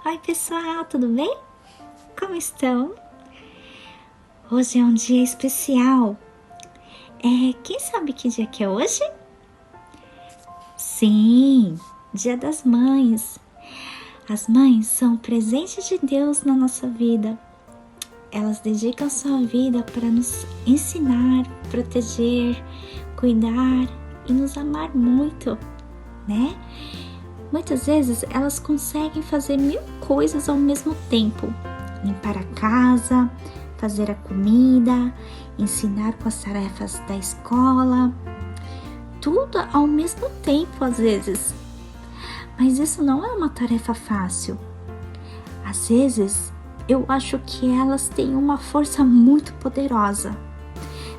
Oi pessoal, tudo bem? Como estão? Hoje é um dia especial. Quem sabe que dia que é hoje? Sim, Dia das Mães. As mães são presentes de Deus na nossa vida. Elas dedicam sua vida para nos ensinar, proteger, cuidar e nos amar muito, né? Muitas vezes elas conseguem fazer 1000 coisas ao mesmo tempo. Limpar a casa, fazer a comida, ensinar com as tarefas da escola. Tudo ao mesmo tempo às vezes. Mas isso não é uma tarefa fácil. Às vezes eu acho que elas têm uma força muito poderosa.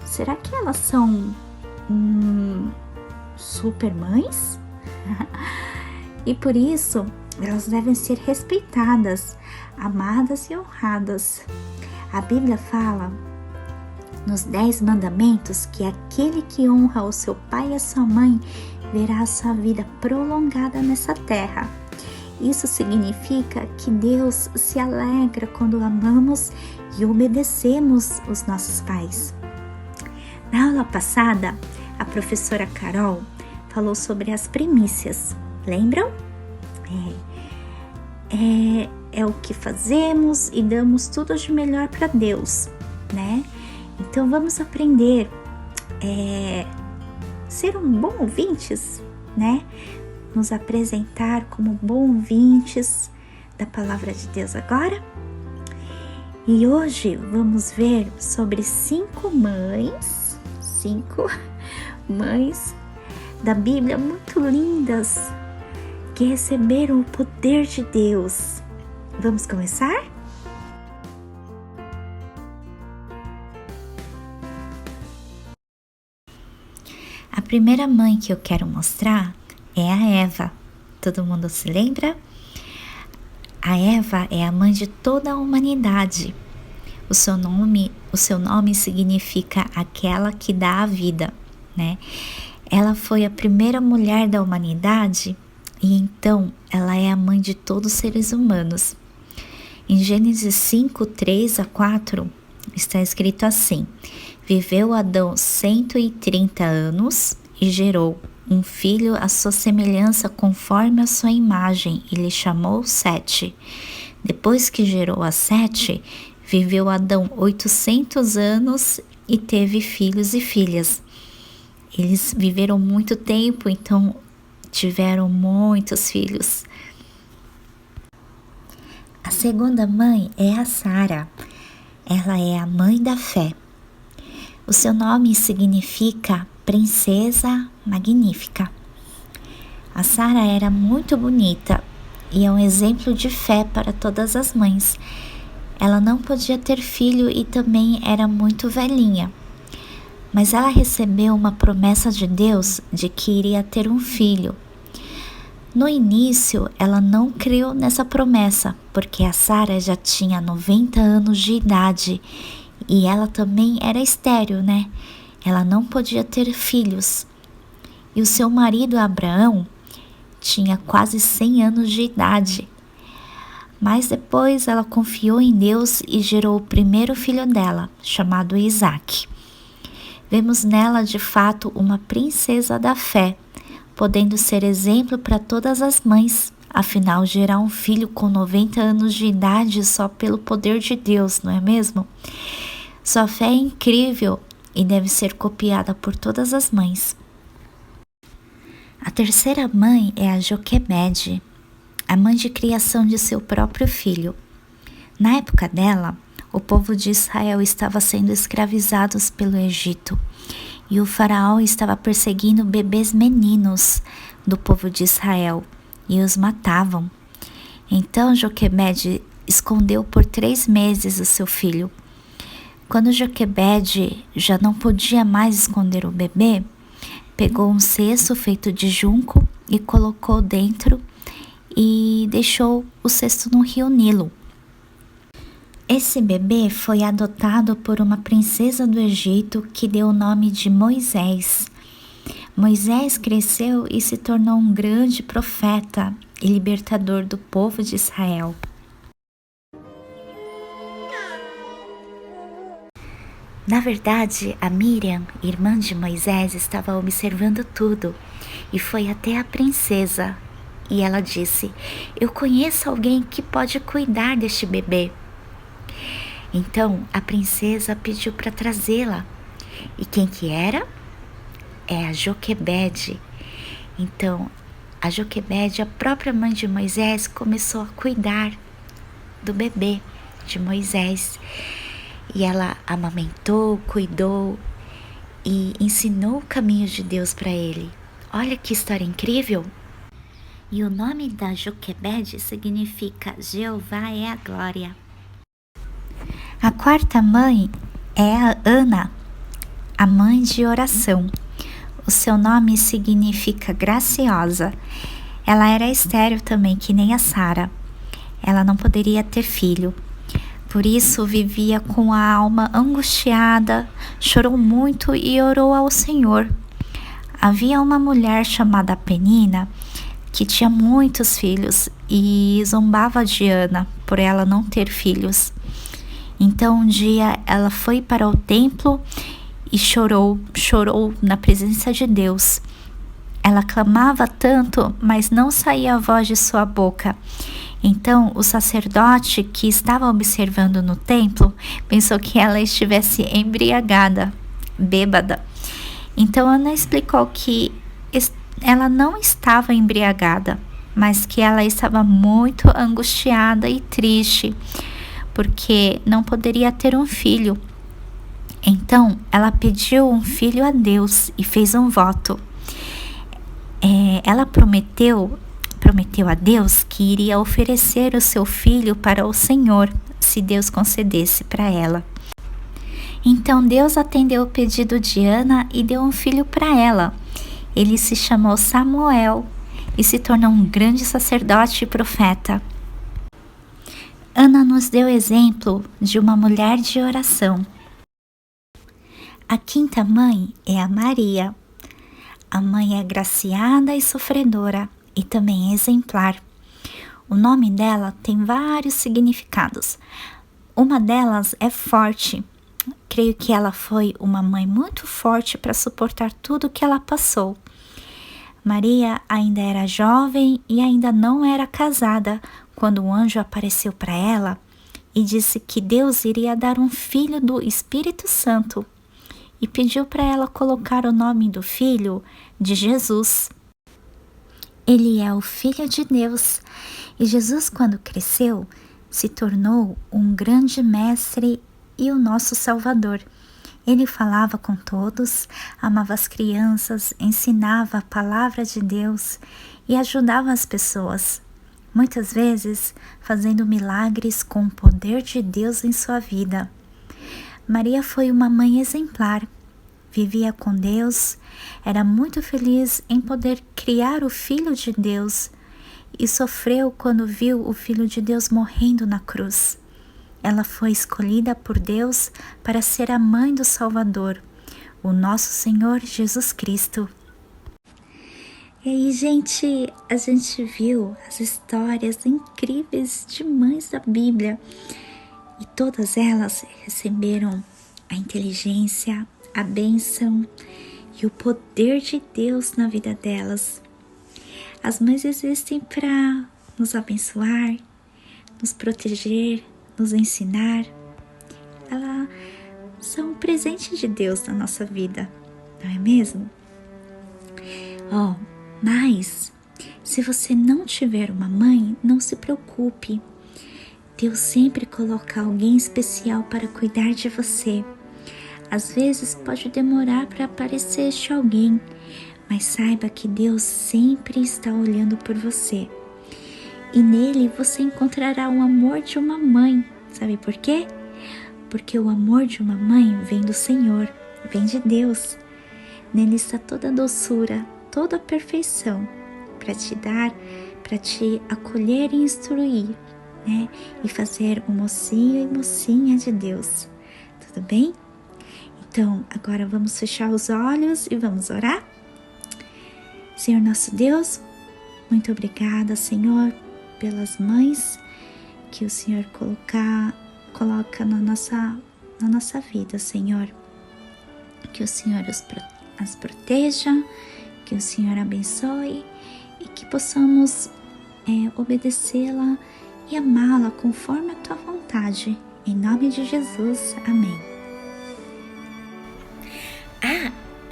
Será que elas são super mães? E por isso, elas devem ser respeitadas, amadas e honradas. A Bíblia fala nos 10 mandamentos que aquele que honra o seu pai e a sua mãe verá a sua vida prolongada nessa terra. Isso significa que Deus se alegra quando amamos e obedecemos os nossos pais. Na aula passada, a professora Carol falou sobre as primícias. Lembram? É o que fazemos e damos tudo de melhor para Deus, né? Então vamos aprender ser um bom ouvintes, né? Nos apresentar como bom ouvintes da palavra de Deus agora. E hoje vamos ver sobre 5 mães da Bíblia muito lindas, que receberam o poder de Deus. Vamos começar? A primeira mãe que eu quero mostrar é a Eva. Todo mundo se lembra? A Eva é a mãe de toda a humanidade. O seu nome significa aquela que dá a vida, né? Ela foi a primeira mulher da humanidade e então ela é a mãe de todos os seres humanos. Em Gênesis 5, 3-4 está escrito assim: viveu Adão 130 anos e gerou um filho à sua semelhança conforme a sua imagem e lhe chamou Sete. Depois que gerou a Sete, viveu Adão 800 anos e teve filhos e filhas. Eles viveram muito tempo, então tiveram muitos filhos. A segunda mãe é a Sara. Ela é a mãe da fé. O seu nome significa princesa magnífica. A Sara era muito bonita e é um exemplo de fé para todas as mães. Ela não podia ter filho e também era muito velhinha. Mas ela recebeu uma promessa de Deus de que iria ter um filho. No início, ela não creu nessa promessa, porque a Sara já tinha 90 anos de idade e ela também era estéril, né? Ela não podia ter filhos. E o seu marido Abraão tinha quase 100 anos de idade. Mas depois ela confiou em Deus e gerou o primeiro filho dela, chamado Isaac. Vemos nela de fato uma princesa da fé, podendo ser exemplo para todas as mães. Afinal, gerar um filho com 90 anos de idade só pelo poder de Deus, não é mesmo? Sua fé é incrível e deve ser copiada por todas as mães. A terceira mãe é a Joquebede, a mãe de criação de seu próprio filho. Na época dela, o povo de Israel estava sendo escravizados pelo Egito e o faraó estava perseguindo bebês meninos do povo de Israel e os matavam. Então Joquebede escondeu por 3 meses o seu filho. Quando Joquebede já não podia mais esconder o bebê, pegou um cesto feito de junco e colocou dentro e deixou o cesto no rio Nilo. Esse bebê foi adotado por uma princesa do Egito que deu o nome de Moisés. Moisés cresceu e se tornou um grande profeta e libertador do povo de Israel. Na verdade, a Miriam, irmã de Moisés, estava observando tudo e foi até a princesa. E ela disse: "Eu conheço alguém que pode cuidar deste bebê." Então a princesa pediu para trazê-la. E quem que era? É a Joquebede. Então a Joquebede, a própria mãe de Moisés, começou a cuidar do bebê de Moisés. E ela amamentou, cuidou e ensinou o caminho de Deus para ele. Olha que história incrível! E o nome da Joquebede significa Jeová é a glória. A quarta mãe é a Ana, a mãe de oração. O seu nome significa graciosa. Ela era estéril também, que nem a Sara. Ela não poderia ter filho. Por isso vivia com a alma angustiada, chorou muito e orou ao Senhor. Havia uma mulher chamada Penina que tinha muitos filhos e zombava de Ana por ela não ter filhos. Então um dia ela foi para o templo e chorou na presença de Deus. Ela clamava tanto, mas não saía a voz de sua boca. Então o sacerdote que estava observando no templo pensou que ela estivesse embriagada, bêbada. Então Ana explicou que ela não estava embriagada, mas que ela estava muito angustiada e triste, porque não poderia ter um filho. Então ela pediu um filho a Deus e fez um voto. Ela prometeu a Deus que iria oferecer o seu filho para o Senhor, se Deus concedesse para ela. Então Deus atendeu o pedido de Ana e deu um filho para ela. Ele se chamou Samuel e se tornou um grande sacerdote e profeta. Ana nos deu exemplo de uma mulher de oração. A quinta mãe é a Maria. A mãe é graciada e sofredora e também exemplar. O nome dela tem vários significados. Uma delas é forte. Creio que ela foi uma mãe muito forte para suportar tudo que ela passou. Maria ainda era jovem e ainda não era casada quando o anjo apareceu para ela e disse que Deus iria dar um filho do Espírito Santo e pediu para ela colocar o nome do filho de Jesus. Ele é o Filho de Deus e Jesus, quando cresceu, se tornou um grande mestre e o nosso Salvador. Ele falava com todos, amava as crianças, ensinava a palavra de Deus e ajudava as pessoas, muitas vezes fazendo milagres com o poder de Deus em sua vida. Maria foi uma mãe exemplar, vivia com Deus, era muito feliz em poder criar o Filho de Deus e sofreu quando viu o Filho de Deus morrendo na cruz. Ela foi escolhida por Deus para ser a mãe do Salvador, o nosso Senhor Jesus Cristo. E aí, gente, a gente viu as histórias incríveis de mães da Bíblia e todas elas receberam a inteligência, a bênção e o poder de Deus na vida delas. As mães existem para nos abençoar, nos proteger, nos ensinar. Elas são um presente de Deus na nossa vida, não é mesmo? Mas se você não tiver uma mãe, não se preocupe. Deus sempre coloca alguém especial para cuidar de você. Às vezes pode demorar para aparecer este alguém, mas saiba que Deus sempre está olhando por você. E nele você encontrará o amor de uma mãe. Sabe por quê? Porque o amor de uma mãe vem do Senhor, vem de Deus. Nele está toda a doçura, toda a perfeição para te dar, para te acolher e instruir, né? E fazer um mocinho e mocinha de Deus. Tudo bem? Então, agora vamos fechar os olhos e vamos orar? Senhor nosso Deus, muito obrigada, Senhor, pelas mães que o Senhor coloca na nossa vida, Senhor. Que o Senhor as proteja, que o Senhor abençoe e que possamos obedecê-la e amá-la conforme a tua vontade. Em nome de Jesus, amém.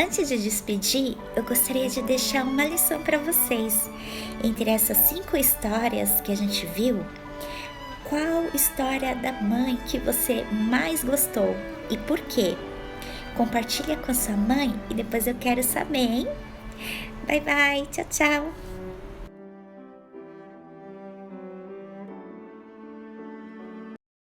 Antes de despedir, eu gostaria de deixar uma lição para vocês. Entre essas 5 histórias que a gente viu, qual história da mãe que você mais gostou e por quê? Compartilha com a sua mãe e depois eu quero saber, hein? Bye, bye, tchau, tchau!